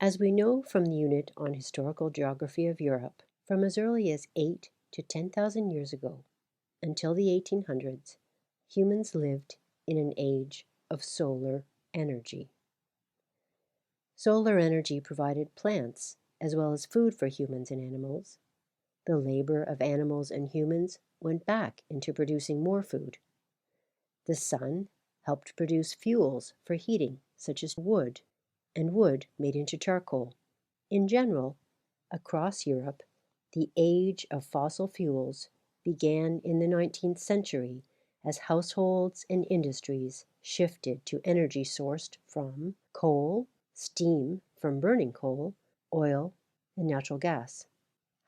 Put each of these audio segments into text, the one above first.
As we know from the unit on historical geography of Europe, from as early as 8 to 10,000 years ago until the 1800s, humans lived in an age of solar energy. Solar energy provided plants as well as food for humans and animals. The labor of animals and humans went back into producing more food. The sun helped produce fuels for heating, such as wood, and wood made into charcoal. In general, across Europe, the age of fossil fuels began in the 19th century as households and industries shifted to energy sourced from coal, steam from burning coal, oil, and natural gas.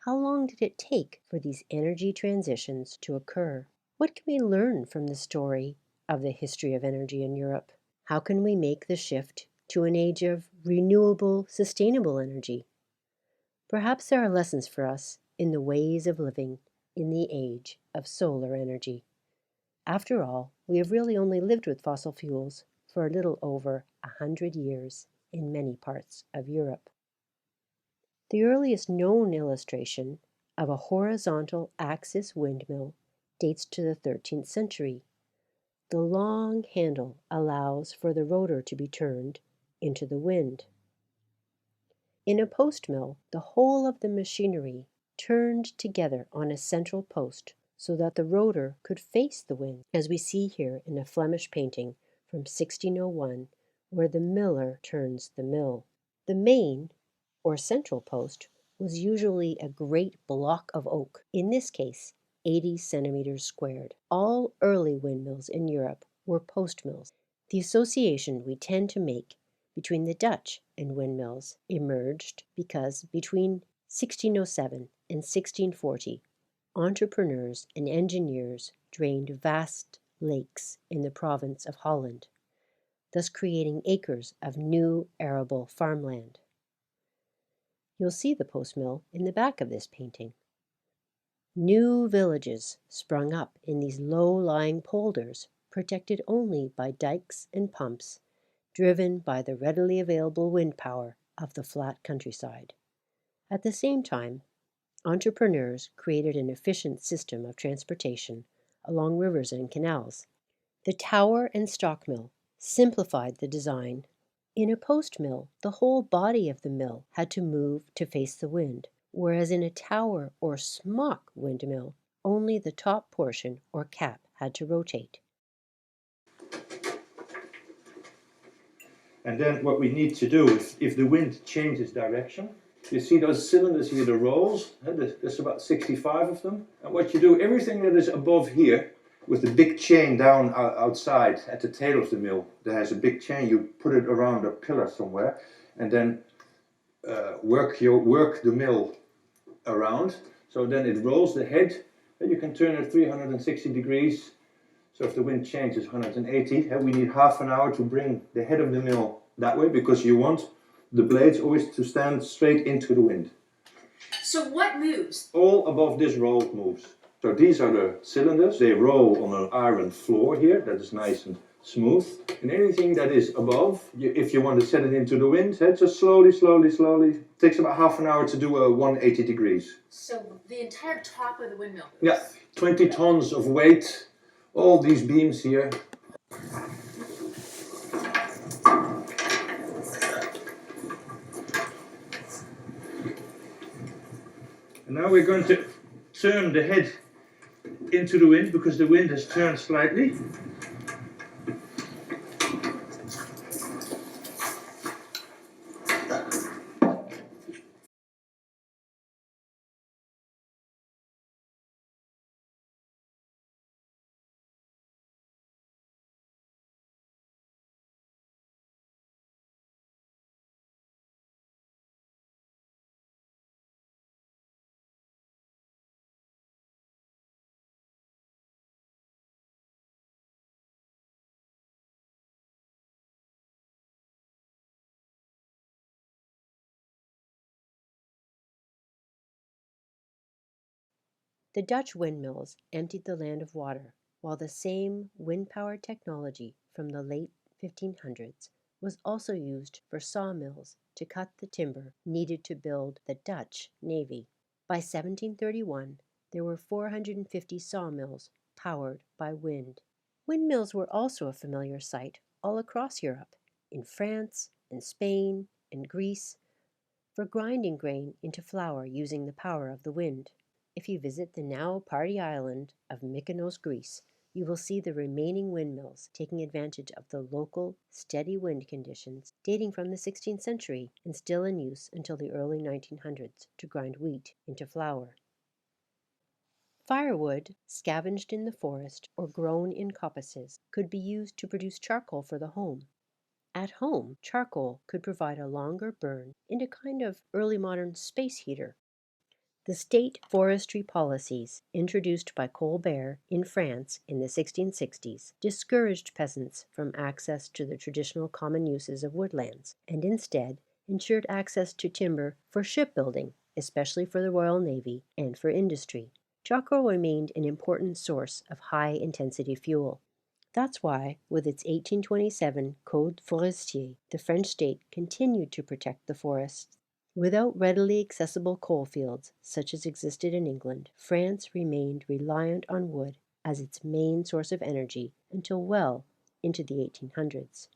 How long did it take for these energy transitions to occur? What can we learn from the story of the history of energy in Europe? How can we make the shift to an age of renewable, sustainable energy? Perhaps there are lessons for us in the ways of living in the age of solar energy. After all, we have really only lived with fossil fuels for a little over 100 years in many parts of Europe. The earliest known illustration of a horizontal axis windmill dates to the 13th century. The long handle allows for the rotor to be turned into the wind. In a post mill, the whole of the machinery turned together on a central post so that the rotor could face the wind, as we see here in a Flemish painting from 1601, where the miller turns the mill. The main, or central post, was usually a great block of oak, in this case 80 centimeters squared. All early windmills in Europe were post mills. The association we tend to make between the Dutch and windmills emerged because between 1607 and 1640, entrepreneurs and engineers drained vast lakes in the province of Holland, thus creating acres of new arable farmland. You'll see the post mill in the back of this painting. New villages sprung up in these low-lying polders, protected only by dikes and pumps, driven by the readily available wind power of the flat countryside. At the same time, entrepreneurs created an efficient system of transportation along rivers and canals. The tower and stock mill simplified the design. In a post mill, the whole body of the mill had to move to face the wind, whereas in a tower or smock windmill, only the top portion or cap had to rotate. And then what we need to do is, if the wind changes direction, you see those cylinders here, the rolls, there's about 65 of them. And what you do, everything that is above here, with the big chain down outside at the tail of the mill, there has a big chain, you put it around a pillar somewhere, and then work the mill around. So then it rolls the head, and you can turn it 360 degrees. So if the wind changes 180, we need half an hour to bring the head of the mill that way, because you want the blades always to stand straight into the wind. So what moves? All above this roll moves. So these are the cylinders. They roll on an iron floor here that is nice and smooth. And anything that is above, if you want to set it into the wind, just slowly. It takes about half an hour to do a 180 degrees. So the entire top of the windmill? Yeah, 20 tons of weight. All these beams here. And now we're going to turn the head into the wind, because the wind has turned slightly. The Dutch windmills emptied the land of water, while the same wind-powered technology from the late 1500s was also used for sawmills to cut the timber needed to build the Dutch navy. By 1731, there were 450 sawmills powered by wind. Windmills were also a familiar sight all across Europe, in France and Spain and Greece, for grinding grain into flour using the power of the wind. If you visit the now party island of Mykonos, Greece, you will see the remaining windmills taking advantage of the local, steady wind conditions dating from the 16th century and still in use until the early 1900s to grind wheat into flour. Firewood, scavenged in the forest or grown in coppices, could be used to produce charcoal for the home. At home, charcoal could provide a longer burn in a kind of early modern space heater. The state forestry policies introduced by Colbert in France in the 1660s discouraged peasants from access to the traditional common uses of woodlands and instead ensured access to timber for shipbuilding, especially for the Royal Navy and for industry. Charcoal remained an important source of high-intensity fuel. That's why, with its 1827 Code Forestier, the French state continued to protect the forests. Without readily accessible coal fields, such as existed in England, France remained reliant on wood as its main source of energy until well into the 1800s.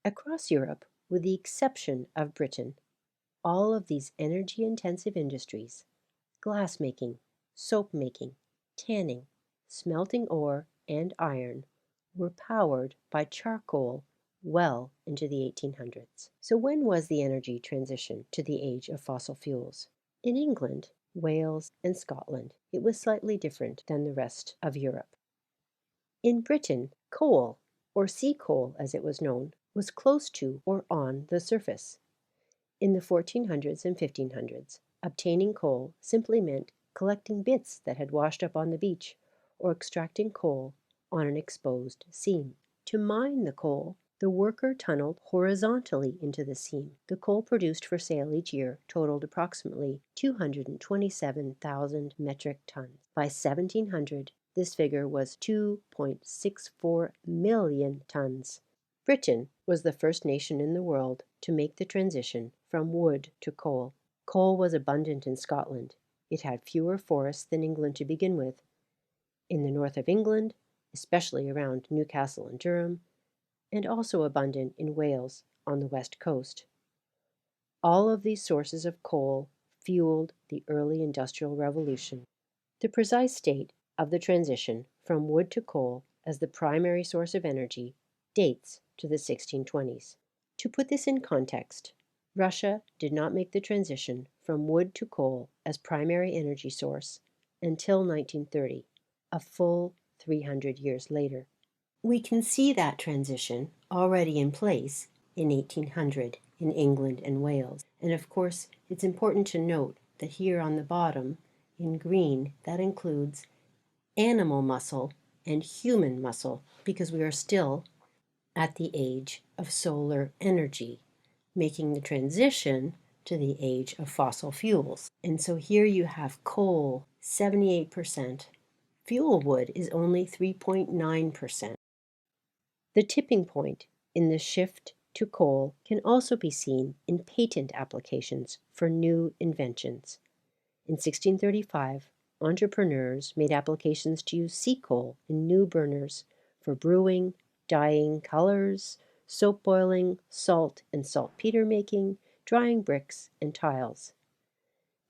Across Europe, with the exception of Britain, all of these energy-intensive industries, glass-making, soap-making, tanning, smelting ore, and iron, were powered by charcoal well into the 1800s. So when was the energy transition to the age of fossil fuels? In England, Wales, and Scotland, it was slightly different than the rest of Europe. In Britain, coal, or sea coal as it was known, was close to or on the surface. In the 1400s and 1500s, obtaining coal simply meant collecting bits that had washed up on the beach or extracting coal on an exposed seam. To mine the coal, the worker tunneled horizontally into the seam. The coal produced for sale each year totaled approximately 227,000 metric tons. By 1700, this figure was 2.64 million tons. Britain was the first nation in the world to make the transition from wood to coal. Coal was abundant in Scotland. It had fewer forests than England to begin with. In the north of England, especially around Newcastle and Durham, and also abundant in Wales on the west coast. All of these sources of coal fueled the early Industrial Revolution. The precise date of the transition from wood to coal as the primary source of energy dates to the 1620s. To put this in context, Russia did not make the transition from wood to coal as primary energy source until 1930, a full 300 years later. We can see that transition already in place in 1800 in England and Wales. And of course, it's important to note that here on the bottom, in green, that includes animal muscle and human muscle, because we are still at the age of solar energy, making the transition to the age of fossil fuels. And so here you have coal, 78%. Fuel wood is only 3.9%. The tipping point in the shift to coal can also be seen in patent applications for new inventions. In 1635, entrepreneurs made applications to use sea coal in new burners for brewing, dyeing colors, soap boiling, salt and saltpeter making, drying bricks and tiles.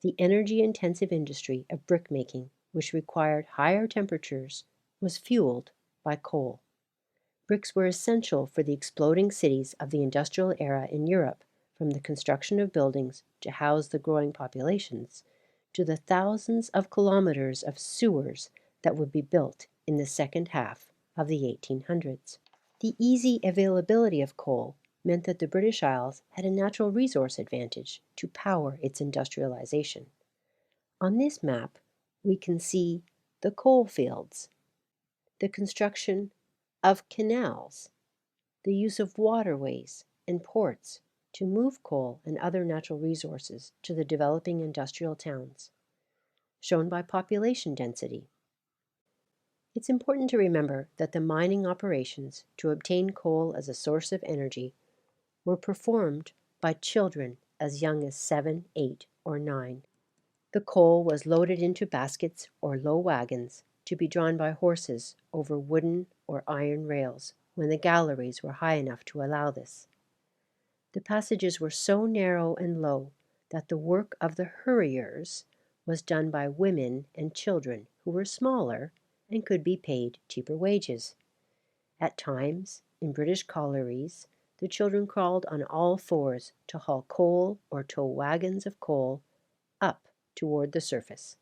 The energy-intensive industry of brickmaking, which required higher temperatures, was fueled by coal. Bricks were essential for the exploding cities of the industrial era in Europe, from the construction of buildings to house the growing populations, to the thousands of kilometers of sewers that would be built in the second half of the 1800s. The easy availability of coal meant that the British Isles had a natural resource advantage to power its industrialization. On this map, we can see the coal fields, the construction of canals, the use of waterways and ports to move coal and other natural resources to the developing industrial towns, shown by population density. It's important to remember that the mining operations to obtain coal as a source of energy were performed by children as young as 7, 8, or 9. The coal was loaded into baskets or low wagons to be drawn by horses over wooden or iron rails when the galleries were high enough to allow this. The passages were so narrow and low that the work of the hurriers was done by women and children who were smaller and could be paid cheaper wages. At times, in British collieries, the children crawled on all fours to haul coal or tow wagons of coal up toward the surface.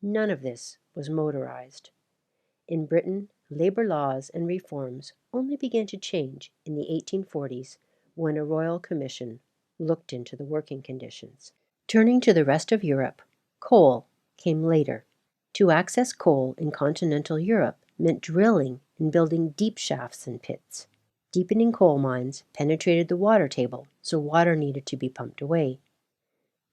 None of this was motorized. In Britain, labor laws and reforms only began to change in the 1840s when a royal commission looked into the working conditions. Turning to the rest of Europe, coal came later. To access coal in continental Europe meant drilling and building deep shafts and pits. Deepening coal mines penetrated the water table, so water needed to be pumped away.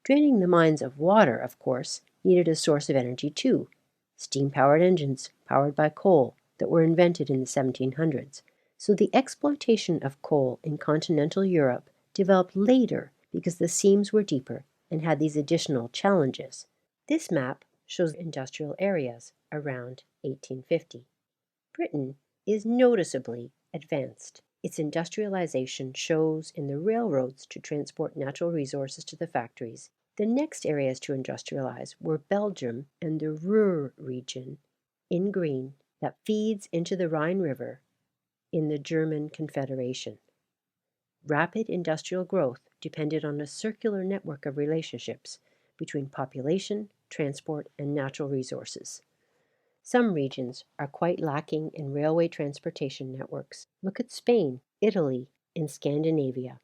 Draining the mines of water, of course, needed a source of energy too, steam-powered engines powered by coal that were invented in the 1700s. So the exploitation of coal in continental Europe developed later because the seams were deeper and had these additional challenges. This map shows industrial areas around 1850. Britain is noticeably advanced. Its industrialization shows in the railroads to transport natural resources to the factories. The next areas to industrialize were Belgium and the Ruhr region, in green, that feeds into the Rhine River in the German Confederation. Rapid industrial growth depended on a circular network of relationships between population, transport, and natural resources. Some regions are quite lacking in railway transportation networks. Look at Spain, Italy, and Scandinavia.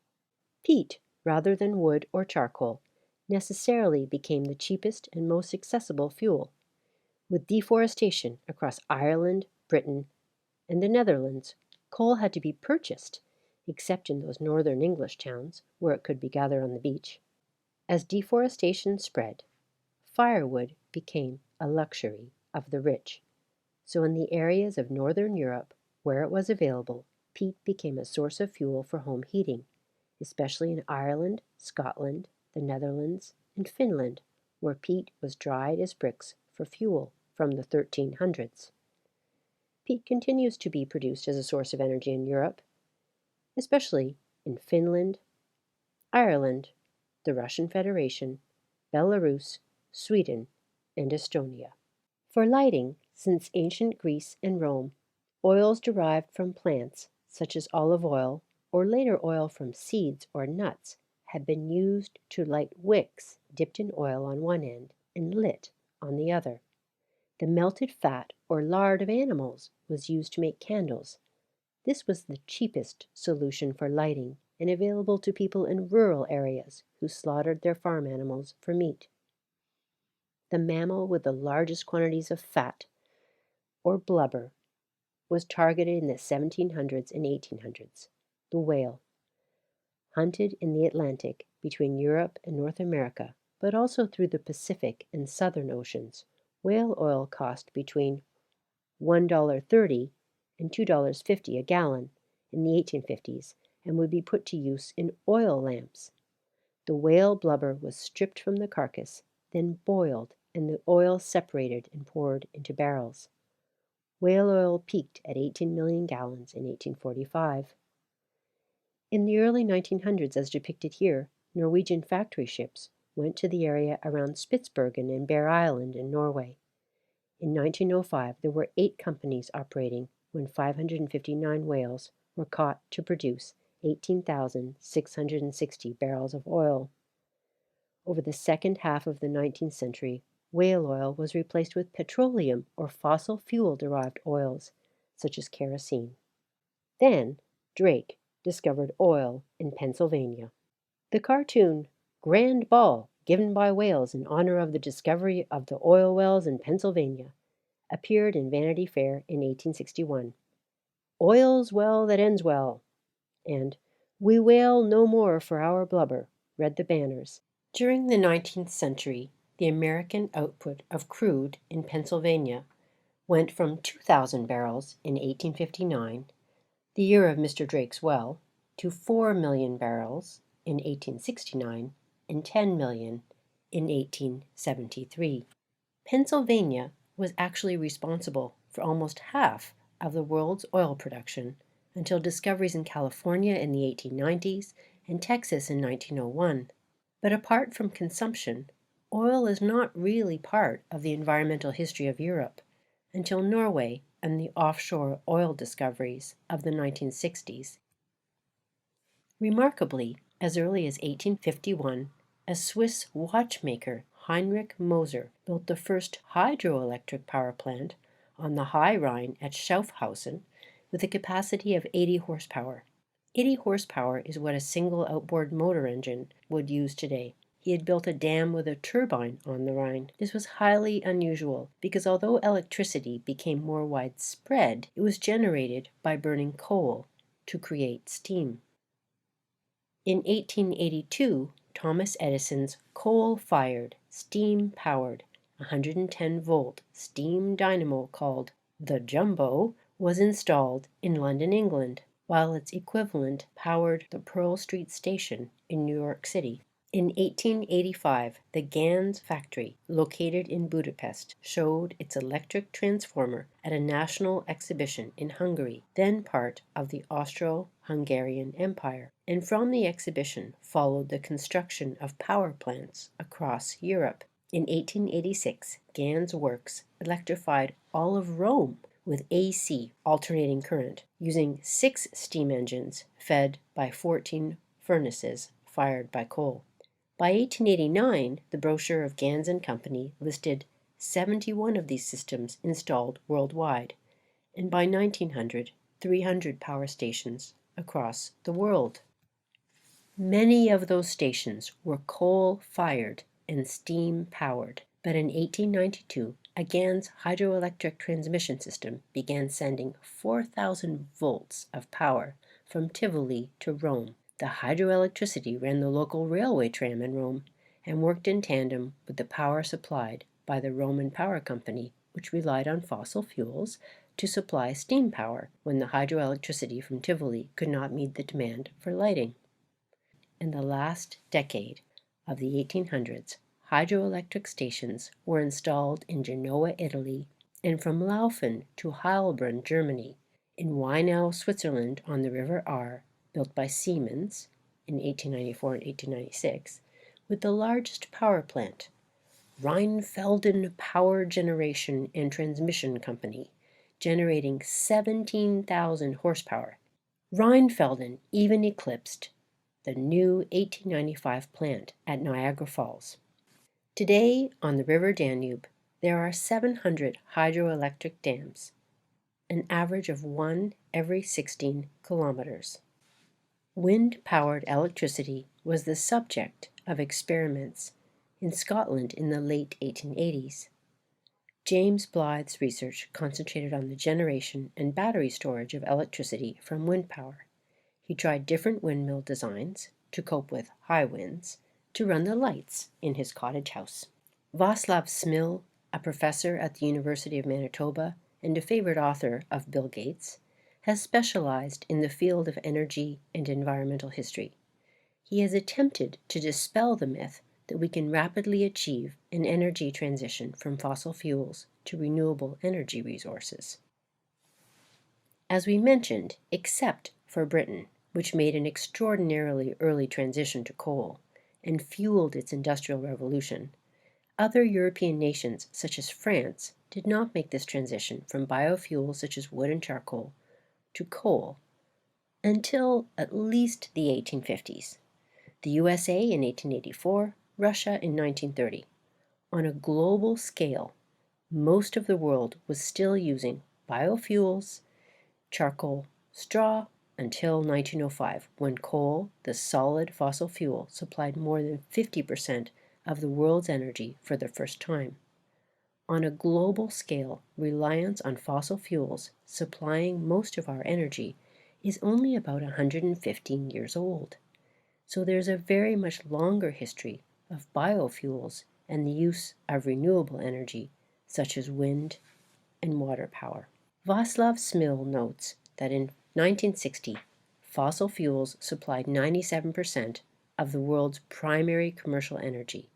Peat, rather than wood or charcoal, necessarily became the cheapest and most accessible fuel. With deforestation across Ireland, Britain, and the Netherlands, coal had to be purchased, except in those northern English towns where it could be gathered on the beach. As deforestation spread, firewood became a luxury of the rich. So in the areas of northern Europe where it was available, peat became a source of fuel for home heating, especially in Ireland, Scotland, the Netherlands, and Finland, where peat was dried as bricks for fuel from the 1300s. Peat continues to be produced as a source of energy in Europe, especially in Finland, Ireland, the Russian Federation, Belarus, Sweden, and Estonia. For lighting, since ancient Greece and Rome, oils derived from plants, such as olive oil, or later oil from seeds or nuts, have been used to light wicks dipped in oil on one end and lit on the other. The melted fat or lard of animals was used to make candles. This was the cheapest solution for lighting and available to people in rural areas who slaughtered their farm animals for meat. The mammal with the largest quantities of fat, or blubber, was targeted in the 1700s and 1800s, the whale. Hunted in the Atlantic between Europe and North America, but also through the Pacific and Southern Oceans, whale oil cost between $1.30 and $2.50 a gallon in the 1850s and would be put to use in oil lamps. The whale blubber was stripped from the carcass, then boiled, and the oil separated and poured into barrels. Whale oil peaked at 18 million gallons in 1845. In the early 1900s, as depicted here, Norwegian factory ships went to the area around Spitsbergen and Bear Island in Norway. In 1905, there were 8 companies operating when 559 whales were caught to produce 18,660 barrels of oil. Over the second half of the 19th century, whale oil was replaced with petroleum or fossil fuel-derived oils, such as kerosene. Then, Drake discovered oil in Pennsylvania. The cartoon Grand Ball, given by whales in honor of the discovery of the oil wells in Pennsylvania, appeared in Vanity Fair in 1861. Oil's well that ends well, and We whale no more for our blubber, read the banners. During the 19th century, the American output of crude in Pennsylvania went from 2,000 barrels in 1859, the year of Mr. Drake's well, to 4 million barrels in 1869 and 10 million in 1873. Pennsylvania was actually responsible for almost half of the world's oil production until discoveries in California in the 1890s and Texas in 1901. But apart from consumption, oil is not really part of the environmental history of Europe until Norway and the offshore oil discoveries of the 1960s. Remarkably, as early as 1851, a Swiss watchmaker, Heinrich Moser, built the first hydroelectric power plant on the High Rhine at Schaffhausen with a capacity of 80 horsepower. 80 horsepower is what a single outboard motor engine would use today. He had built a dam with a turbine on the Rhine. This was highly unusual because although electricity became more widespread, it was generated by burning coal to create steam. In 1882, Thomas Edison's coal-fired, steam-powered, 110-volt steam dynamo called the Jumbo was installed in London, England, while its equivalent powered the Pearl Street Station in New York City. In 1885, the Ganz factory, located in Budapest, showed its electric transformer at a national exhibition in Hungary, then part of the Austro-Hungarian Empire. And from the exhibition followed the construction of power plants across Europe. In 1886, Ganz Works electrified all of Rome with AC, alternating current, using 6 steam engines fed by 14 furnaces fired by coal. By 1889, the brochure of Ganz and Company listed 71 of these systems installed worldwide, and by 1900, 300 power stations across the world. Many of those stations were coal-fired and steam-powered, but in 1892, a Ganz hydroelectric transmission system began sending 4,000 volts of power from Tivoli to Rome. The hydroelectricity ran the local railway tram in Rome and worked in tandem with the power supplied by the Roman Power Company, which relied on fossil fuels to supply steam power when the hydroelectricity from Tivoli could not meet the demand for lighting. In the last decade of the 1800s, hydroelectric stations were installed in Genoa, Italy, and from Laufen to Heilbronn, Germany, in Weinau, Switzerland on the River Ahr, built by Siemens in 1894 and 1896, with the largest power plant, Rheinfelden Power Generation and Transmission Company, generating 17,000 horsepower. Rheinfelden even eclipsed the new 1895 plant at Niagara Falls. Today, on the River Danube, there are 700 hydroelectric dams, an average of 1 every 16 kilometers. Wind-powered electricity was the subject of experiments in Scotland in the late 1880s. James Blythe's research concentrated on the generation and battery storage of electricity from wind power. He tried different windmill designs to cope with high winds to run the lights in his cottage house. Václav Smil, a professor at the University of Manitoba and a favorite author of Bill Gates, has specialized in the field of energy and environmental history. He has attempted to dispel the myth that we can rapidly achieve an energy transition from fossil fuels to renewable energy resources. As we mentioned, except for Britain, which made an extraordinarily early transition to coal and fueled its industrial revolution, other European nations, such as France, did not make this transition from biofuels such as wood and charcoal to coal until at least the 1850s. The USA in 1884, Russia in 1930. On a global scale, most of the world was still using biofuels, charcoal, straw, until 1905, when coal, the solid fossil fuel, supplied more than 50% of the world's energy for the first time. On a global scale, reliance on fossil fuels supplying most of our energy is only about 115 years old. So there's a very much longer history of biofuels and the use of renewable energy, such as wind and water power. Václav Smil notes that in 1960, fossil fuels supplied 97% of the world's primary commercial energy.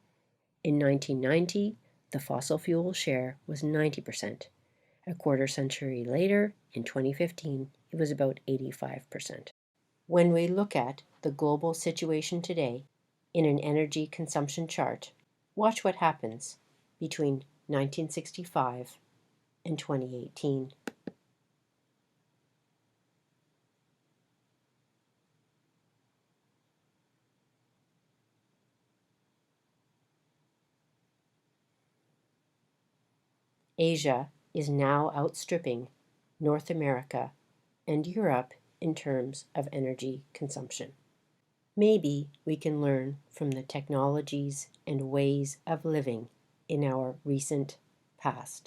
In 1990, the fossil fuel share was 90%. A quarter century later, in 2015, it was about 85%. When we look at the global situation today in an energy consumption chart, watch what happens between 1965 and 2018. Asia is now outstripping North America and Europe in terms of energy consumption. Maybe we can learn from the technologies and ways of living in our recent past.